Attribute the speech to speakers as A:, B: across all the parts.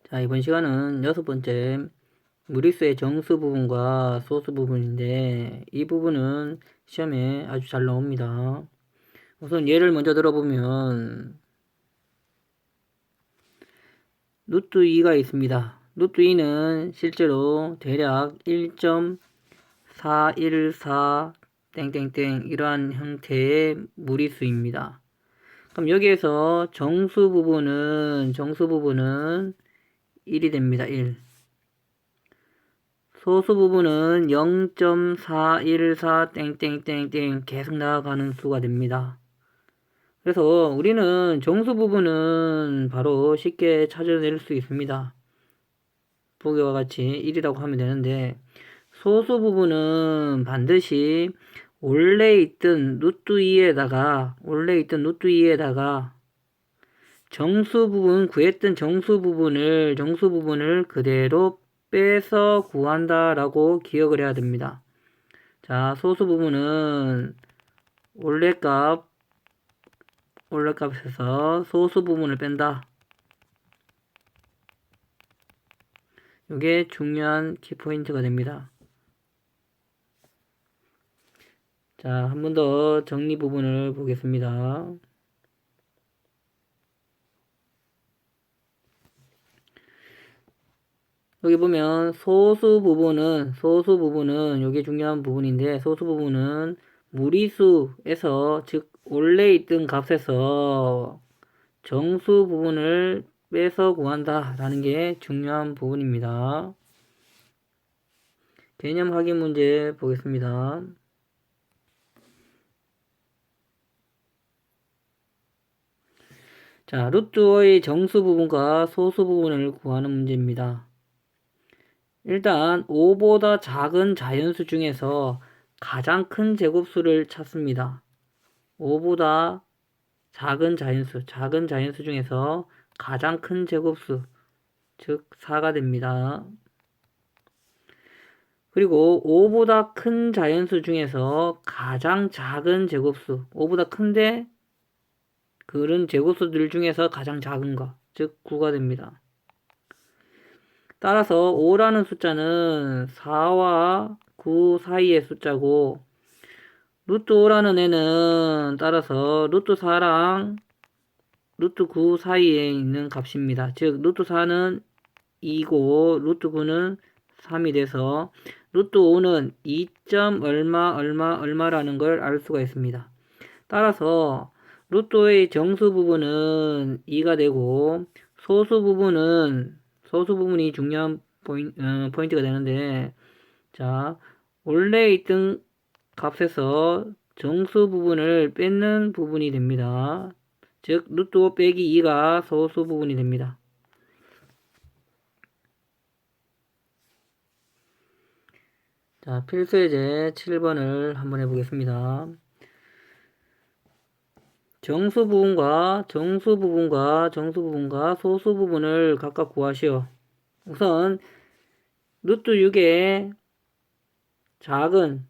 A: 자, 이번 시간은 6번째 무리수의 정수 부분과 소수 부분인데 이 부분은 시험에 아주 잘 나옵니다. 우선 예를 먼저 들어보면 루트 2가 있습니다. 루트 2는 실제로 대략 1.414 땡땡땡 이러한 형태의 무리수입니다. 그럼 여기에서 정수 부분은 1이 됩니다. 1. 소수 부분은 0.414 땡땡땡땡 계속 나아가는 수가 됩니다. 그래서 우리는 정수 부분은 바로 쉽게 찾아낼 수 있습니다. 보기와 같이 1이라고 하면 되는데 소수 부분은 반드시 원래 있던 루트 2에다가 정수 부분 구했던 정수 부분을 그대로 빼서 구한다라고 기억을 해야 됩니다. 자, 소수 부분은 원래값에서 소수 부분을 뺀다. 이게 중요한 키포인트가 됩니다. 자, 한 번 더 정리 부분을 보겠습니다. 여기 보면 소수 부분은 이게 중요한 부분인데 소수 부분은 무리수에서 즉 원래 있던 값에서 정수 부분을 빼서 구한다 라는 게 중요한 부분입니다. 개념 확인 문제 보겠습니다. 자, 루트의 정수 부분과 소수 부분을 구하는 문제입니다. 일단 5보다 작은 자연수 중에서 가장 큰 제곱수를 찾습니다. 5보다 작은 자연수 중에서 가장 큰 제곱수, 즉 4가 됩니다. 그리고 5보다 큰 자연수 중에서 가장 작은 제곱수, 5보다 큰데 그런 제곱수들 중에서 가장 작은 거, 즉 9가 됩니다. 따라서 5라는 숫자는 4와 9 사이의 숫자고 루트 5라는 애는 따라서 루트 4랑 루트 9 사이에 있는 값입니다. 즉 루트 4는 2고 루트 9는 3이 돼서 루트 5는 2. 얼마라는 걸 알 수가 있습니다. 따라서 루트 5의 정수 부분은 2가 되고 소수 부분이 중요한 포인트가 되는데 자 원래 있던 값에서 정수 부분을 뺏는 부분이 됩니다. 즉 루트 5 빼기 2가 소수 부분이 됩니다. 자, 필수예제 7번을 한번 해보겠습니다. 정수 부분과 소수 부분을 각각 구하시오. 우선 루트 6의 작은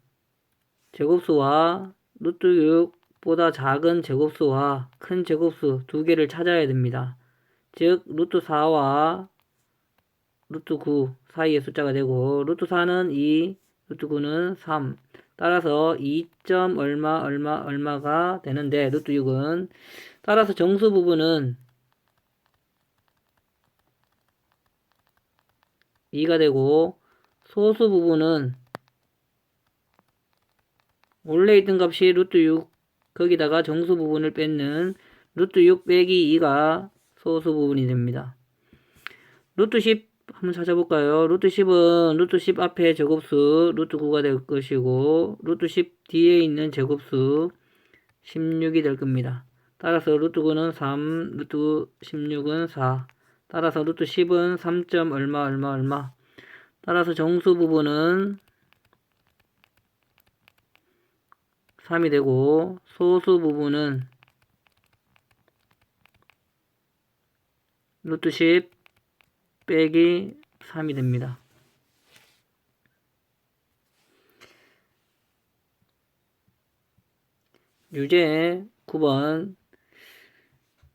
A: 제곱수와 루트 6보다 작은 제곱수와 큰 제곱수 두 개를 찾아야 됩니다. 즉 루트 4와 루트 9 사이의 숫자가 되고 루트 4는 2, 루트 9는 3 따라서 2. 얼마가 되는데 루트 6은 따라서 정수 부분은 2가 되고 소수 부분은 원래 있던 값이 루트 6 거기다가 정수 부분을 뺏는 루트 6 빼기 2가 소수 부분이 됩니다. 루트 10 한번 찾아볼까요? 루트 10은 루트 10 앞에 제곱수 루트 9가 될 것이고 루트 10 뒤에 있는 제곱수 16이 될 겁니다. 따라서 루트 9는 3, 루트 16은 4. 따라서 루트 10은 3. 얼마. 따라서 정수 부분은 3이 되고 소수 부분은 루트 10 빼기 3이 됩니다. 유제 9번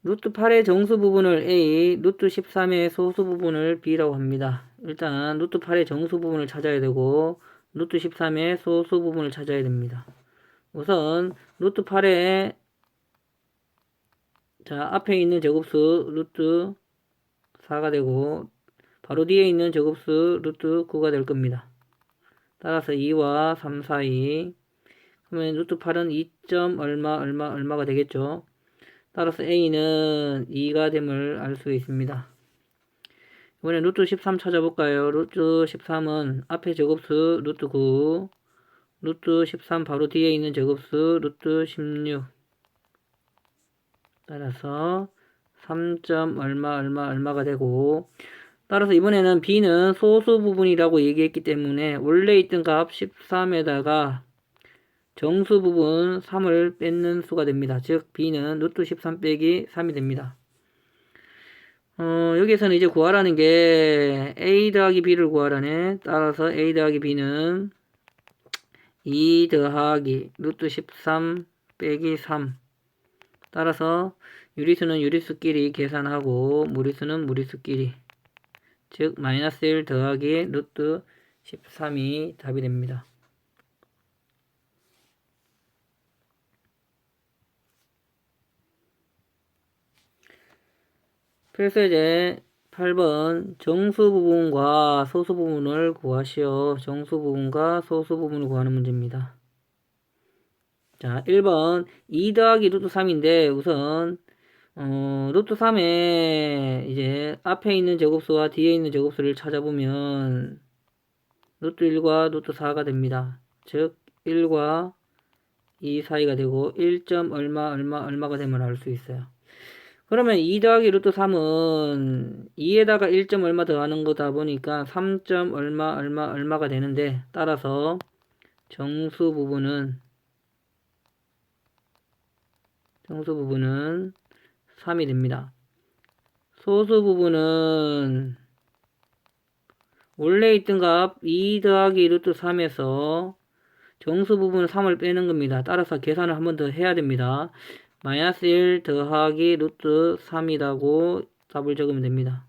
A: 루트 8의 정수 부분을 A, 루트 13의 소수 부분을 B라고 합니다. 일단 루트 8의 정수 부분을 찾아야 되고 루트 13의 소수 부분을 찾아야 됩니다. 우선 루트 8의 앞에 있는 제곱수 루트 4가 되고 바로 뒤에 있는 제곱수 루트 9가 될 겁니다. 따라서 2와 3 사이 그러면 루트 8은 2. 얼마가 되겠죠. 따라서 A는 2가 됨을 알 수 있습니다. 이번에 루트 13 찾아볼까요? 루트 13은 앞에 제곱수 루트 9 루트 13 바로 뒤에 있는 제곱수 루트 16 따라서 3. 얼마가 되고 따라서 이번에는 B는 소수 부분이라고 얘기했기 때문에 원래 있던 값 13에다가 정수 부분 3을 뺏는 수가 됩니다. 즉 B는 루트 13 빼기 3이 됩니다. 여기에서는 이제 구하라는 게 A 더하기 B를 구하라네. 따라서 A 더하기 B는 2 더하기 루트 13 빼기 3 따라서 유리수는 유리수끼리 계산하고 무리수는 무리수끼리 즉 마이너스 1 더하기 루트 13이 답이 됩니다. 필수제 8번 정수 부분과 소수 부분을 구하시오. 정수 부분과 소수 부분을 구하는 문제입니다. 자, 1번 2 더하기 루트 3인데 우선 루트 3에 이제 앞에 있는 제곱수와 뒤에 있는 제곱수를 찾아보면 루트 1과 루트 4가 됩니다. 즉 1과 2 사이가 되고 1. 얼마가 되면 알 수 있어요. 그러면 2 더하기 루트 3은 2에다가 1. 얼마 더하는 거다 보니까 3. 얼마가 되는데 따라서 정수 부분은 3이 됩니다. 소수 부분은 원래 있던 값 2 더하기 루트 3에서 정수 부분 3을 빼는 겁니다. 따라서 계산을 한 번 더 해야 됩니다. 마이너스 1 더하기 루트 3이라고 답을 적으면 됩니다.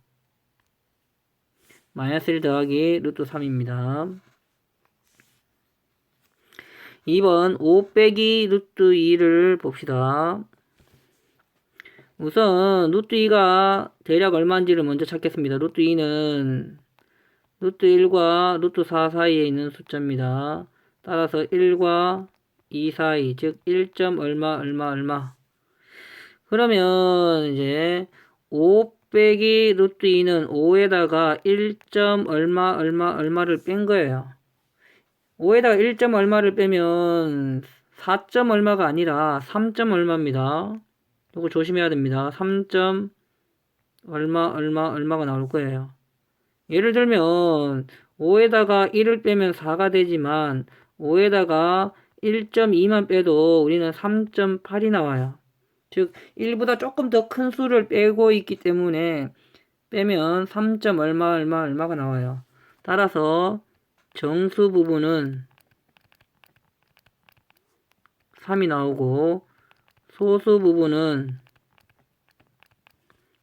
A: 마이너스 1 더하기 루트 3입니다. 2번 5 빼기 루트 2를 봅시다. 우선 루트 2가 대략 얼마인지를 먼저 찾겠습니다. 루트 2는 루트 1과 루트 4 사이에 있는 숫자입니다. 따라서 1과 2 사이 즉 1. 얼마 그러면 이제 5 빼기 루트 2는 5에다가 1. 얼마를 뺀 거예요. 5에다가 1. 얼마를 빼면 4. 얼마가 아니라 3. 얼마입니다. 이거 조심해야 됩니다. 3. 얼마가 나올 거예요. 예를 들면 5에다가 1을 빼면 4가 되지만 5에다가 1.2만 빼도 우리는 3.8이 나와요. 즉 1보다 조금 더 큰 수를 빼고 있기 때문에 빼면 3. 얼마가 나와요. 따라서 정수 부분은 3이 나오고 소수 부분은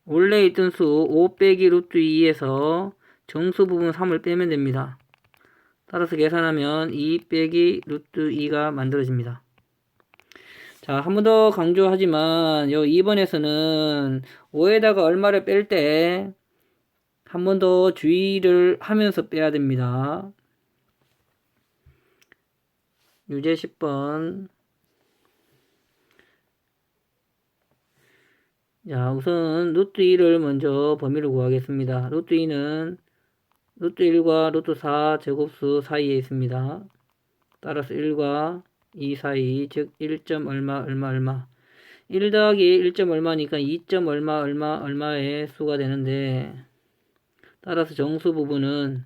A: 원래 있던 수 5 빼기 루트 2에서 정수 부분 3을 빼면 됩니다. 따라서 계산하면 2 빼기 루트 2가 만들어집니다. 자, 한 번 더 강조하지만 요 2번에서는 5에다가 얼마를 뺄 때 한 번 더 주의를 하면서 빼야 됩니다. 유제 10번. 자, 우선 루트 2를 먼저 범위를 구하겠습니다. 루트 2는 루트 1과 루트 4 제곱수 사이에 있습니다. 따라서 1과 2 사이, 즉 1. 얼마 1 더하기 1. 얼마니까 2. 얼마의 수가 되는데 따라서 정수 부분은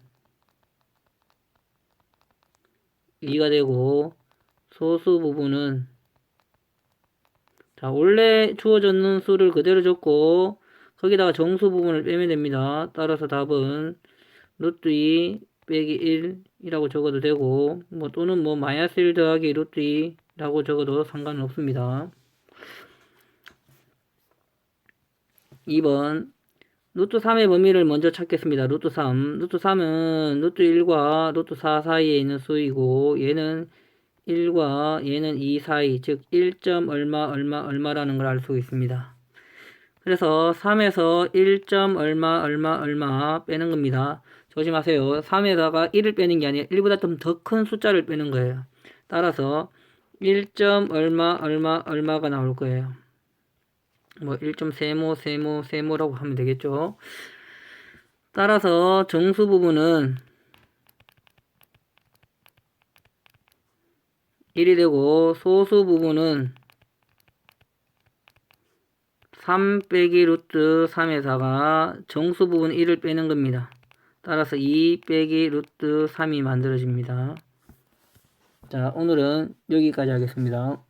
A: 2가 되고 소수 부분은 자, 원래 주어졌는 수를 그대로 적고 거기다가 정수 부분을 빼면 됩니다. 따라서 답은 루트 2 빼기 1이라고 적어도 되고 또는 마이너스 1 더하기 루트 2라고 적어도 상관은 없습니다. 2번 루트 3의 범위를 먼저 찾겠습니다. 루트 3. 루트 3은 루트 1과 루트 4 사이에 있는 수이고 얘는 1과 얘는 2 사이, 즉 1점 얼마 얼마 얼마라는 걸 알 수 있습니다. 그래서 3에서 1점 얼마 얼마 얼마 빼는 겁니다. 조심하세요. 3에다가 1을 빼는 게 아니라 1보다 좀 더 큰 숫자를 빼는 거예요. 따라서 1점 얼마 얼마 얼마가 나올 거예요. 뭐 1점 세모라고 하면 되겠죠. 따라서 정수 부분은 1이 되고 소수 부분은 3 빼기 루트 3에다가 정수 부분 1을 빼는 겁니다. 따라서 2 빼기 루트 3이 만들어집니다. 자, 오늘은 여기까지 하겠습니다.